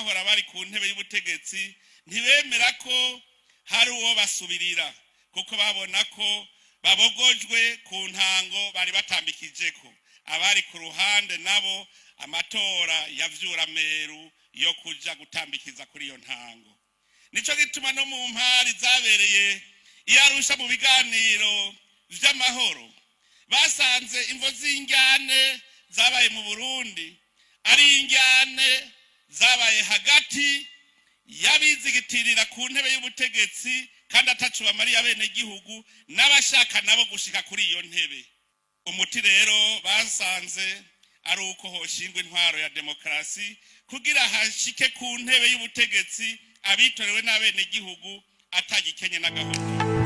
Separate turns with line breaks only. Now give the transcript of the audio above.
bahora bari ku ntebe y'ubutegetsi ntibemera ko hari uwo basubirira kuko babona ko babogojwe ku ntango bari batambikijeko. Abari ku ruhande nabo amatora yavyurameru yo kuja gutambikiza kuri iyo ntango. Nico gituma no mu mpari zabereye iyarusha mu biganiro vy'amahoro basanze imvo z'injyane zabaye mu Burundi ari injyane zabaye hagati yabizigitirira ku ntebe y'ubutegetsi kandi atacu bamariye abene gihugu n'abashaka nabo gushika kuri iyo ntebe. Umuti rero basanze ari uko hoshingwa intwaro ya demokrasi kugira hashike ku ntebe y'ubutegetsi abitorewe n'abene gihugu atagikenye n'agahoto.